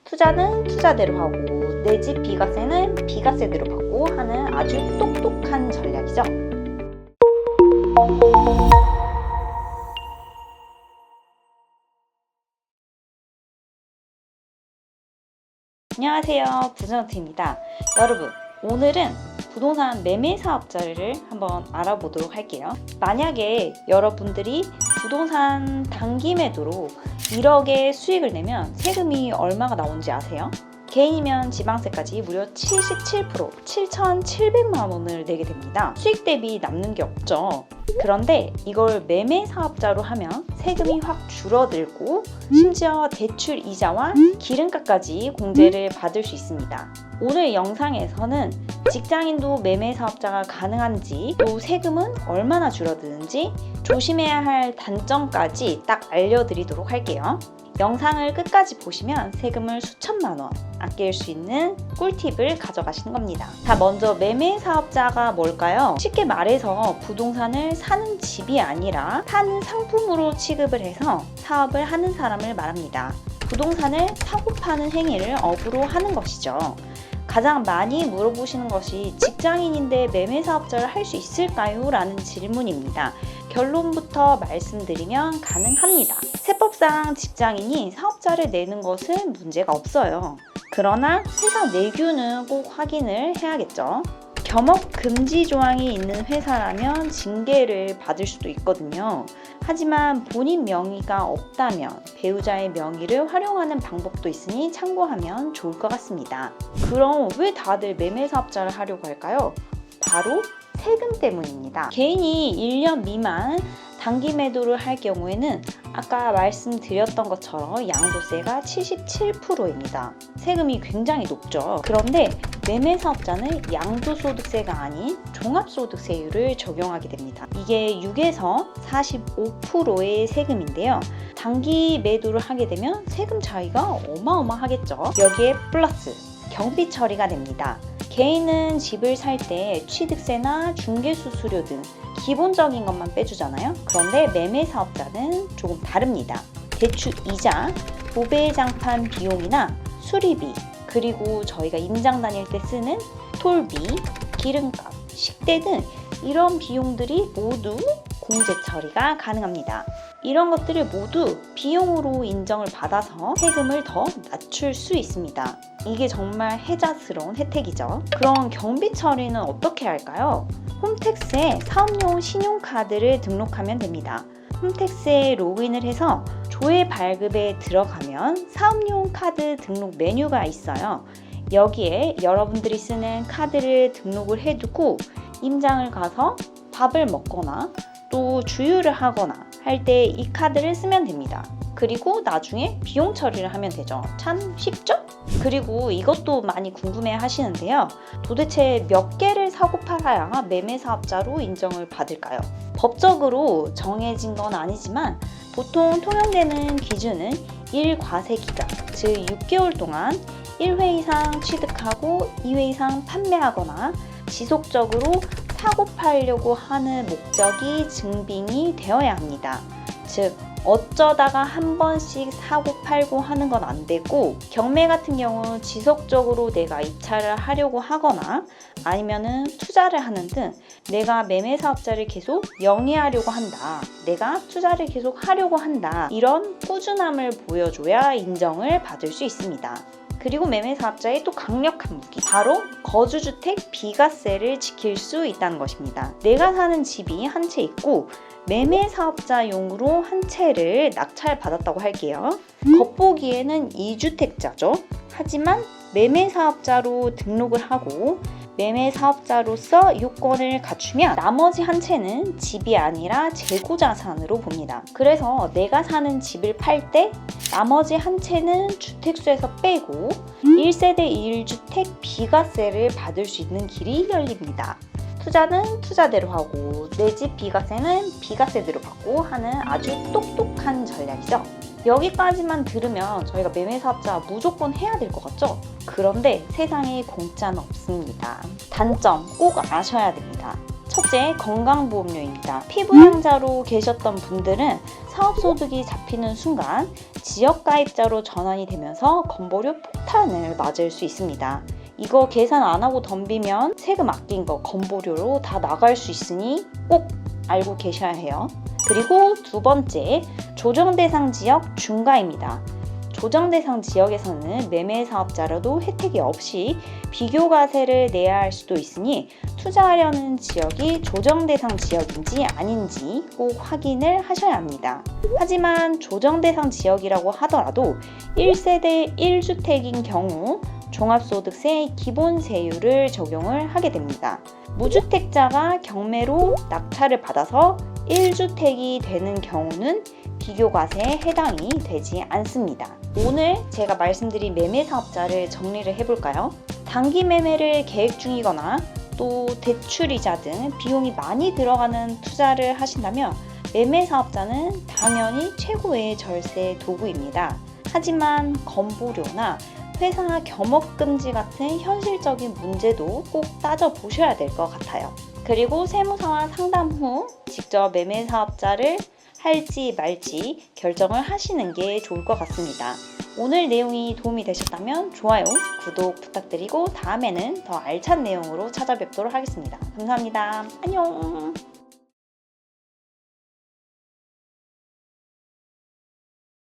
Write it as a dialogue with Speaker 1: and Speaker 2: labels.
Speaker 1: 투자는 투자대로 하고 내 집 비과세는 비과세대로 받고 하는 아주 똑똑한 전략이죠. 안녕하세요, 부전노트입니다. 여러분, 오늘은 부동산 매매 사업자를 한번 알아보도록 할게요. 만약에 여러분들이 부동산 단기 매도로 1억의 수익을 내면 세금이 얼마가 나오는지 아세요? 개인이면 지방세까지 무려 77%, 7,700만 원을 내게 됩니다. 수익 대비 남는 게 없죠. 그런데 이걸 매매 사업자로 하면 세금이 확 줄어들고 심지어 대출 이자와 기름값까지 공제를 받을 수 있습니다. 오늘 영상에서는 직장인도 매매 사업자가 가능한지, 또 세금은 얼마나 줄어드는지, 조심해야 할 단점까지 딱 알려드리도록 할게요. 영상을 끝까지 보시면 세금을 수천만 원 아낄 수 있는 꿀팁을 가져가시는 겁니다. 자, 먼저 매매 사업자가 뭘까요? 쉽게 말해서 부동산을 사는 집이 아니라 파는 상품으로 취급을 해서 사업을 하는 사람을 말합니다. 부동산을 사고 파는 행위를 업으로 하는 것이죠. 가장 많이 물어보시는 것이 직장인인데 매매 사업자를 할 수 있을까요? 라는 질문입니다. 결론부터 말씀드리면 가능합니다. 세법상 직장인이 사업자를 내는 것은 문제가 없어요. 그러나 회사 내규는 꼭 확인을 해야겠죠. 겸업 금지 조항이 있는 회사라면 징계를 받을 수도 있거든요. 하지만 본인 명의가 없다면 배우자의 명의를 활용하는 방법도 있으니 참고하면 좋을 것 같습니다. 그럼 왜 다들 매매 사업자를 하려고 할까요? 바로 세금 때문입니다. 개인이 1년 미만 단기 매도를 할 경우에는 아까 말씀드렸던 것처럼 양도세가 77%입니다. 세금이 굉장히 높죠. 그런데 매매 사업자는 양도소득세가 아닌 종합소득세율을 적용하게 됩니다. 이게 6에서 45%의 세금인데요. 단기 매도를 하게 되면 세금 차이가 어마어마하겠죠. 여기에 플러스 경비 처리가 됩니다. 개인은 집을 살 때 취득세나 중개수수료 등 기본적인 것만 빼주잖아요. 그런데 매매 사업자는 조금 다릅니다. 대출 이자, 도배장판 비용이나 수리비, 그리고 저희가 임장 다닐 때 쓰는 톨비, 기름값, 식대 등 이런 비용들이 모두 공제 처리가 가능합니다. 이런 것들을 모두 비용으로 인정을 받아서 세금을 더 낮출 수 있습니다. 이게 정말 혜자스러운 혜택이죠. 그럼 경비 처리는 어떻게 할까요? 홈택스에 사업용 신용카드를 등록하면 됩니다. 홈택스에 로그인을 해서 조회 발급에 들어가면 사업용 카드 등록 메뉴가 있어요. 여기에 여러분들이 쓰는 카드를 등록을 해두고 임장을 가서 밥을 먹거나 또 주유를 하거나 할 때 이 카드를 쓰면 됩니다. 그리고 나중에 비용 처리를 하면 되죠. 참 쉽죠? 그리고 이것도 많이 궁금해 하시는데요. 도대체 몇 개를 사고 팔아야 매매 사업자로 인정을 받을까요? 법적으로 정해진 건 아니지만 보통 통용되는 기준은 1과세 기간, 즉 6개월 동안 1회 이상 취득하고 2회 이상 판매하거나 지속적으로 사고 팔려고 하는 목적이 증빙이 되어야 합니다. 즉 어쩌다가 한 번씩 사고 팔고 하는 건 안 되고, 경매 같은 경우 지속적으로 내가 입찰을 하려고 하거나 아니면은 투자를 하는 등 내가 매매 사업자를 계속 영위하려고 한다, 내가 투자를 계속 하려고 한다, 이런 꾸준함을 보여줘야 인정을 받을 수 있습니다. 그리고 매매 사업자의 또 강력한 무기, 바로 거주주택 비과세를 지킬 수 있다는 것입니다. 내가 사는 집이 한 채 있고 매매 사업자용으로 한 채를 낙찰받았다고 할게요. 겉보기에는 2주택자죠. 하지만 매매 사업자로 등록을 하고 매매 사업자로서 요건을 갖추면 나머지 한 채는 집이 아니라 재고자산으로 봅니다. 그래서 내가 사는 집을 팔 때 나머지 한 채는 주택수에서 빼고 1세대 1주택 비과세를 받을 수 있는 길이 열립니다. 투자는 투자대로 하고 내 집 비과세는 비과세대로 받고 하는 아주 똑똑한 전략이죠. 여기까지만 들으면 저희가 매매 사업자 무조건 해야 될 것 같죠? 그런데 세상에 공짜는 없습니다. 단점 꼭 아셔야 됩니다. 첫 번째, 건강보험료입니다. 피부양자로 계셨던 분들은 사업소득이 잡히는 순간 지역가입자로 전환이 되면서 건보료 폭탄을 맞을 수 있습니다. 이거 계산 안 하고 덤비면 세금 아낀 거 건보료로 다 나갈 수 있으니 꼭 알고 계셔야 해요. 그리고 두 번째, 조정대상 지역 중과입니다. 조정대상 지역에서는 매매사업자라도 혜택이 없이 비교과세를 내야 할 수도 있으니 투자하려는 지역이 조정대상 지역인지 아닌지 꼭 확인을 하셔야 합니다. 하지만 조정대상 지역이라고 하더라도 1세대 1주택인 경우 종합소득세 기본세율을 적용을 하게 됩니다. 무주택자가 경매로 낙찰을 받아서 1주택이 되는 경우는 비교과세에 해당이 되지 않습니다. 오늘 제가 말씀드린 매매사업자를 정리를 해볼까요? 단기 매매를 계획 중이거나 또 대출이자 등 비용이 많이 들어가는 투자를 하신다면 매매사업자는 당연히 최고의 절세 도구입니다. 하지만 건보료나 회사 겸업금지 같은 현실적인 문제도 꼭 따져보셔야 될 것 같아요. 그리고 세무사와 상담 후 직접 매매사업자를 할지 말지 결정을 하시는 게 좋을 것 같습니다. 오늘 내용이 도움이 되셨다면 좋아요, 구독 부탁드리고 다음에는 더 알찬 내용으로 찾아뵙도록 하겠습니다. 감사합니다. 안녕!